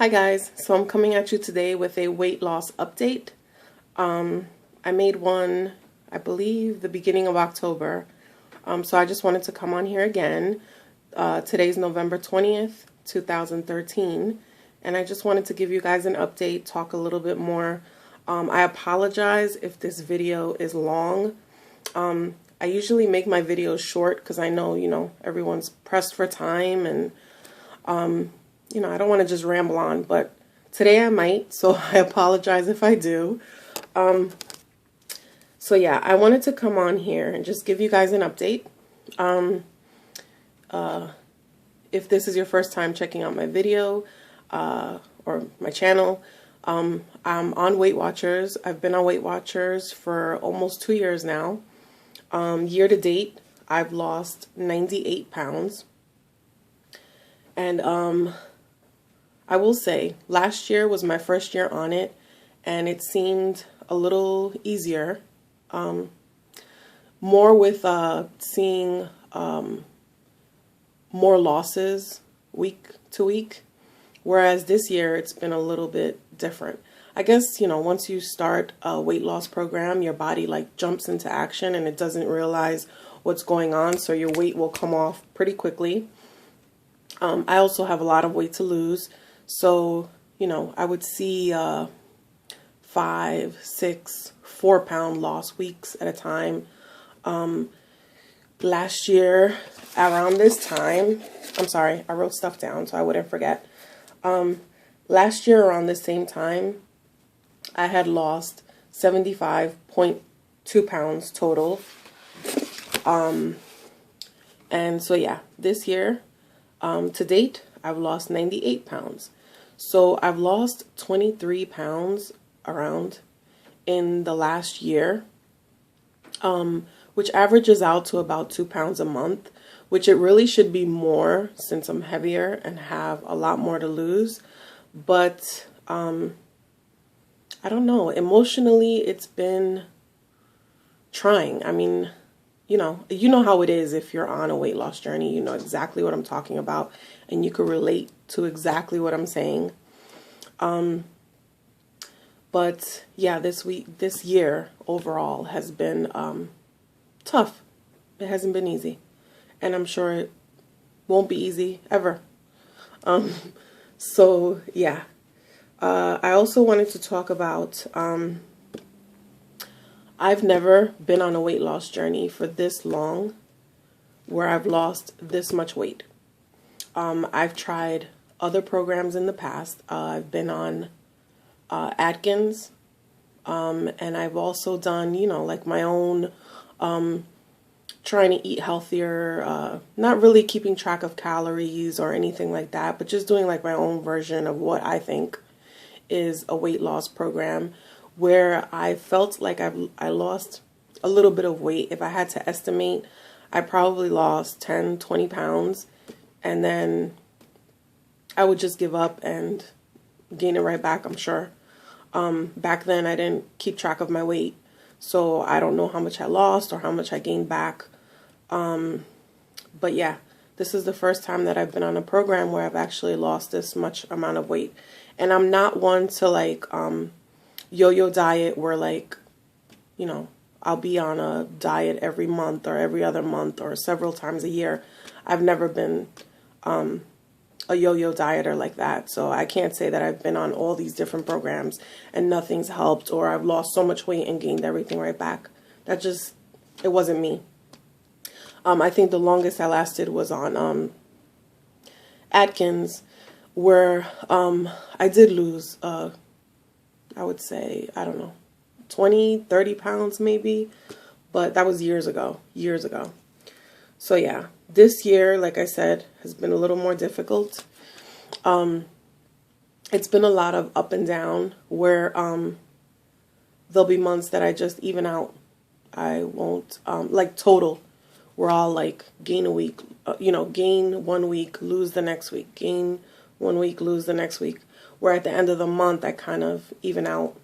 Hi guys, so I'm coming at you today with a weight loss update. I made one, I believe, the beginning of October. So I just wanted to come on here again. Today's November 20th, 2013, and I just wanted to give you guys an update, talk a little bit more. I apologize if this video is long. I usually make my videos short because I know, everyone's pressed for time and I don't want to just ramble on, but today I might, so I apologize if I do. So yeah, I wanted to come on here and just give you guys an update. If this is your first time checking out my video or my channel, I'm on Weight Watchers. I've been on Weight Watchers for almost 2 years now. Year to date, I've lost 98 pounds. And I will say, last year was my first year on it, and it seemed a little easier. More with seeing more losses week to week, whereas this year it's been a little bit different. I guess, once you start a weight loss program, your body like jumps into action and it doesn't realize what's going on, so your weight will come off pretty quickly. I also have a lot of weight to lose. So, I would see 5, 6, 4-pound loss weeks at a time. Last year, around this time, I'm sorry, I wrote stuff down so I wouldn't forget. Last year, around the same time, I had lost 75.2 pounds total. And so, yeah, this year, to date, I've lost 98 pounds. So I've lost 23 pounds around in the last year, which averages out to about 2 pounds a month, which it really should be more since I'm heavier and have a lot more to lose. But I don't know, emotionally it's been trying. I mean, you know how it is if you're on a weight loss journey. You know exactly what I'm talking about, and you can relate to exactly what I'm saying. But yeah, this year overall has been tough. It hasn't been easy, and I'm sure it won't be easy ever. So yeah, I also wanted to talk about I've never been on a weight loss journey for this long where I've lost this much weight. I've tried other programs in the past. I've been on Atkins, and I've also done, like my own trying to eat healthier, not really keeping track of calories or anything like that, but just doing like my own version of what I think is a weight loss program, where I felt like I lost a little bit of weight. If I had to estimate, I probably lost 10, 20 pounds, and then I would just give up and gain it right back, I'm sure. Back then, I didn't keep track of my weight, so I don't know how much I lost or how much I gained back. But yeah, this is the first time that I've been on a program where I've actually lost this much amount of weight. And I'm not one to like yo-yo diet where like, I'll be on a diet every month or every other month or several times a year. I've never been a yo-yo dieter like that. So I can't say that I've been on all these different programs and nothing's helped, or I've lost so much weight and gained everything right back. It wasn't me. I think the longest I lasted was on Atkins, where I did lose, I would say, I don't know, 20, 30 pounds maybe, but that was years ago. So yeah, this year, like I said, has been a little more difficult. It's been a lot of up and down, where there'll be months that I just even out. I won't, like total, we're all like gain a week, gain 1 week, lose the next week, gain 1 week, lose the next week, where at the end of the month I kind of even out.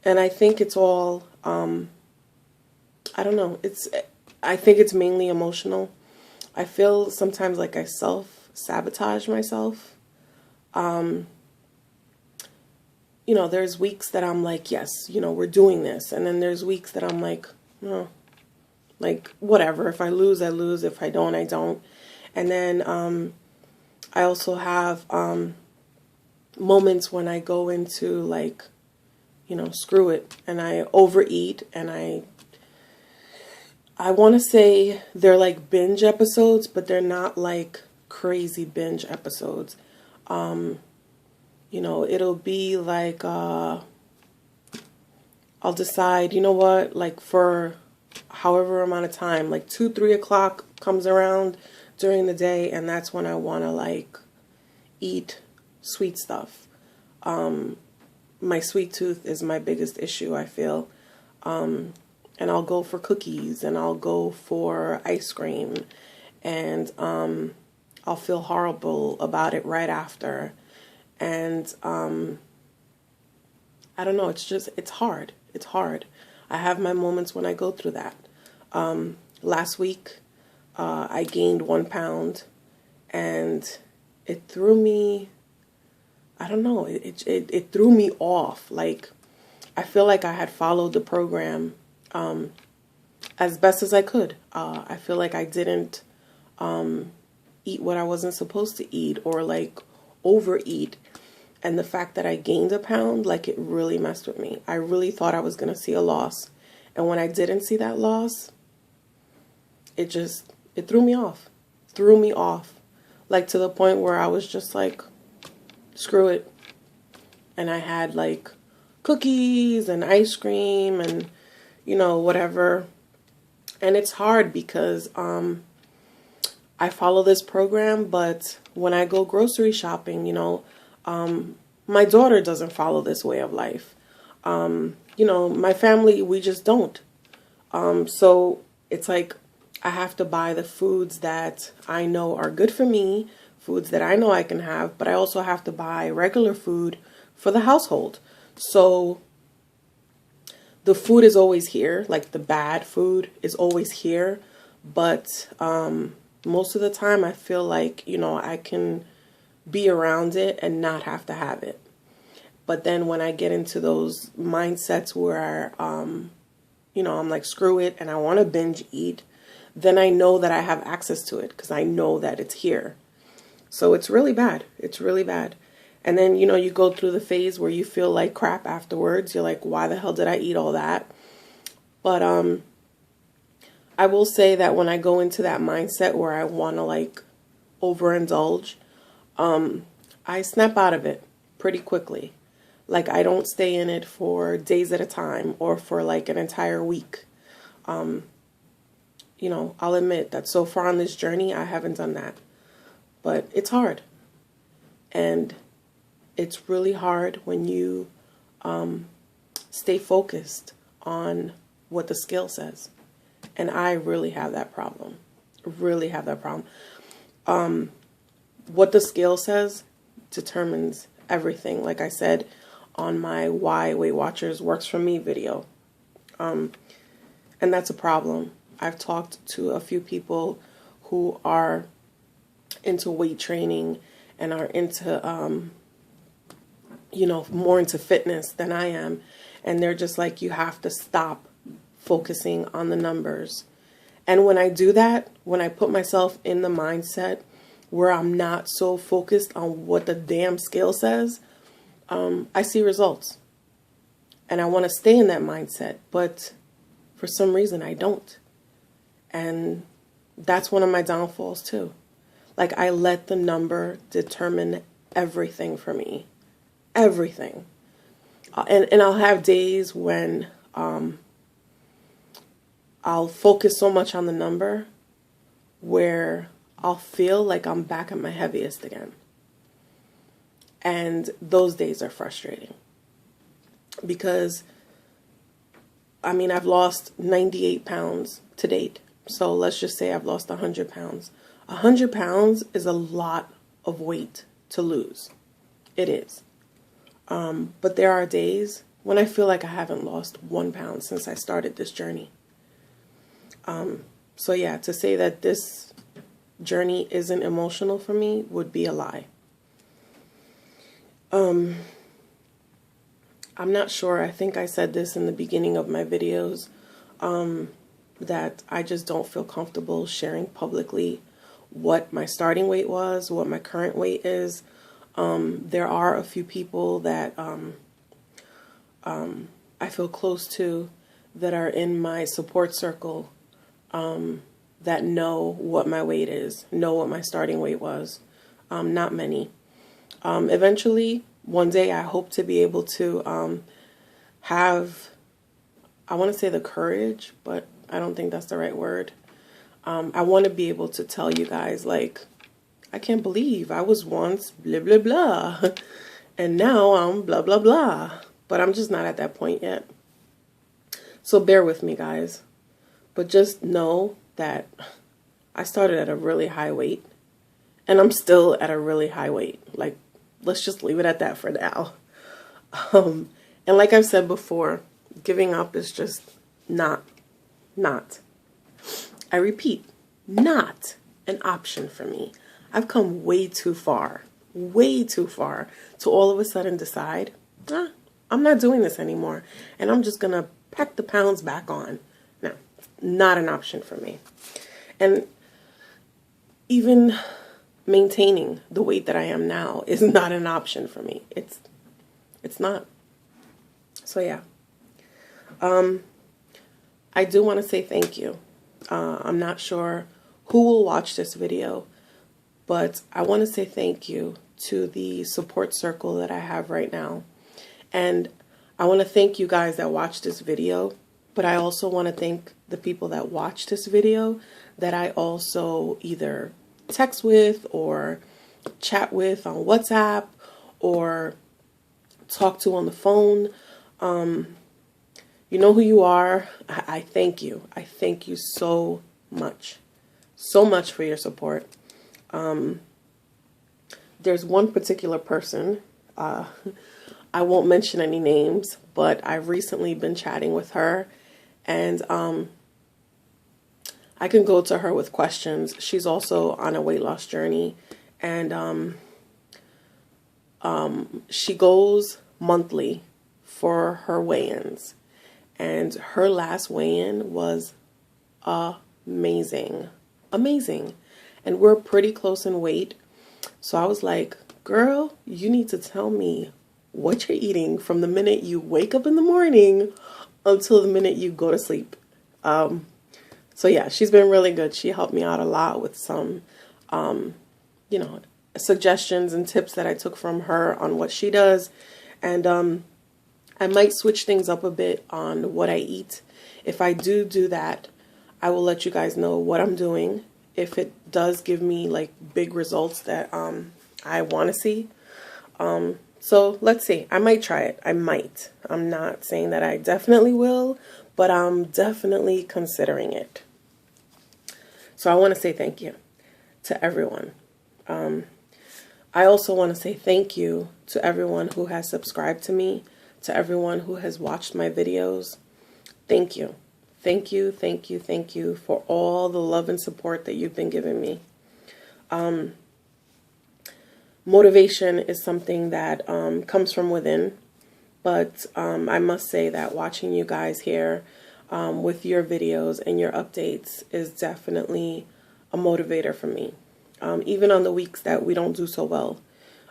And I think it's all, I don't know, I think it's mainly emotional. I feel sometimes like I sabotage myself. There's weeks that I'm like, yes, we're doing this. And then there's weeks that I'm like, no, like, whatever. If I lose, I lose. If I don't, I don't. And then I also have moments when I go into, like, screw it. And I overeat. And I want to say they're like binge episodes, but they're not like crazy binge episodes. It'll be like, I'll decide, like for however amount of time, like 2-3 o'clock comes around during the day. And that's when I want to like eat sweet stuff. My sweet tooth is my biggest issue, I feel. And I'll go for cookies and I'll go for ice cream and I'll feel horrible about it right after. And I don't know, it's hard. It's hard. I have my moments when I go through that. Last week, I gained 1 pound and it threw me, I don't know, it threw me off. Like, I feel like I had followed the program as best as I could. I feel like I didn't eat what I wasn't supposed to eat or like overeat. And the fact that I gained a pound, like, it really messed with me. I really thought I was going to see a loss. And when I didn't see that loss, it threw me off. Threw me off. Like, to the point where I was just like, screw it. And I had like cookies and ice cream and, whatever. And it's hard because I follow this program, but when I go grocery shopping, my daughter doesn't follow this way of life. My family, we just don't. So it's like I have to buy the foods that I know are good for me, foods that I know I can have, but I also have to buy regular food for the household. So the food is always here, like the bad food is always here, but most of the time I feel like, I can be around it and not have to have it. But then when I get into those mindsets where, I'm like, screw it, and I want to binge eat, then I know that I have access to it because I know that it's here. So it's really bad. It's really bad. And then, you go through the phase where you feel like crap afterwards. You're like, why the hell did I eat all that? But I will say that when I go into that mindset where I want to like overindulge, I snap out of it pretty quickly. Like, I don't stay in it for days at a time or for like an entire week. I'll admit that so far on this journey, I haven't done that. But it's hard. And it's really hard when you stay focused on what the scale says. And I really have that problem. Really have that problem. What the scale says determines everything. Like I said on my Why Weight Watchers Works For Me video. And that's a problem. I've talked to a few people who are into weight training and are into, more into fitness than I am. And they're just like, you have to stop focusing on the numbers. And when I do that, when I put myself in the mindset where I'm not so focused on what the damn scale says, I see results. And I want to stay in that mindset, but for some reason I don't. And that's one of my downfalls too. Like, I let the number determine everything for me. Everything. And I'll have days when I'll focus so much on the number where I'll feel like I'm back at my heaviest again. And those days are frustrating. Because, I've lost 98 pounds to date. So let's just say I've lost 100 pounds. 100 pounds is a lot of weight to lose. It is. But there are days when I feel like I haven't lost 1 pound since I started this journey. So yeah, to say that this journey isn't emotional for me would be a lie. I'm not sure. I think I said this in the beginning of my videos, that I just don't feel comfortable sharing publicly what my starting weight was, what my current weight is. There are a few people that I feel close to that are in my support circle, that know what my weight is, know what my starting weight was. Not many. Eventually, one day, I hope to be able to have, I want to say the courage, but I don't think that's the right word. I want to be able to tell you guys, like, I can't believe I was once blah, blah, blah, and now I'm blah, blah, blah. But I'm just not at that point yet. So bear with me, guys. But just know that I started at a really high weight, and I'm still at a really high weight. Like, let's just leave it at that for now. And like I've said before, giving up is just not, I repeat, not an option for me. I've come way too far to all of a sudden decide, I'm not doing this anymore, and I'm just going to pack the pounds back on. No, not an option for me. And even maintaining the weight that I am now is not an option for me. It's not. So yeah. I do want to say thank you. I'm not sure who will watch this video, but I want to say thank you to the support circle that I have right now. And I want to thank you guys that watched this video, but I also want to thank the people that watch this video that I also either text with or chat with on WhatsApp or talk to on the phone. You know who you are. I thank you. I thank you so much for your support. There's one particular person, I won't mention any names, but I've recently been chatting with her, and I can go to her with questions. She's also on a weight loss journey, and she goes monthly for her weigh-ins, and her last weigh-in was amazing, and we're pretty close in weight. So I was like, girl, you need to tell me what you're eating from the minute you wake up in the morning until the minute you go to sleep. So yeah, she's been really good. She helped me out a lot with some, you know, suggestions and tips that I took from her on what she does. And I might switch things up a bit on what I eat. If I do that, I will let you guys know what I'm doing. If it does give me like big results that I want to see. So let's see. I might try it. I might. I'm not saying that I definitely will, but I'm definitely considering it. So I want to say thank you to everyone. I also want to say thank you to everyone who has subscribed to me, to everyone who has watched my videos. Thank you. Thank you, thank you, thank you for all the love and support that you've been giving me. Motivation is something that comes from within, but I must say that watching you guys here with your videos and your updates is definitely a motivator for me. Even on the weeks that we don't do so well,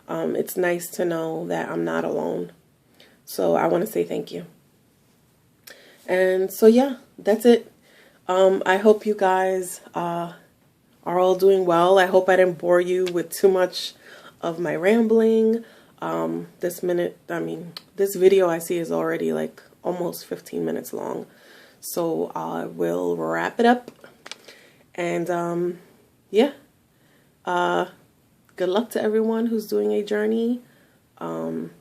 it's nice to know that I'm not alone. So I want to say thank you. And so yeah, that's it. I hope you guys are all doing well. I hope I didn't bore you with too much of my rambling. This video I see is already like almost 15 minutes long. So I will wrap it up. And yeah, good luck to everyone who's doing a journey. And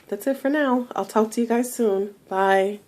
that's it for now. I'll talk to you guys soon. Bye.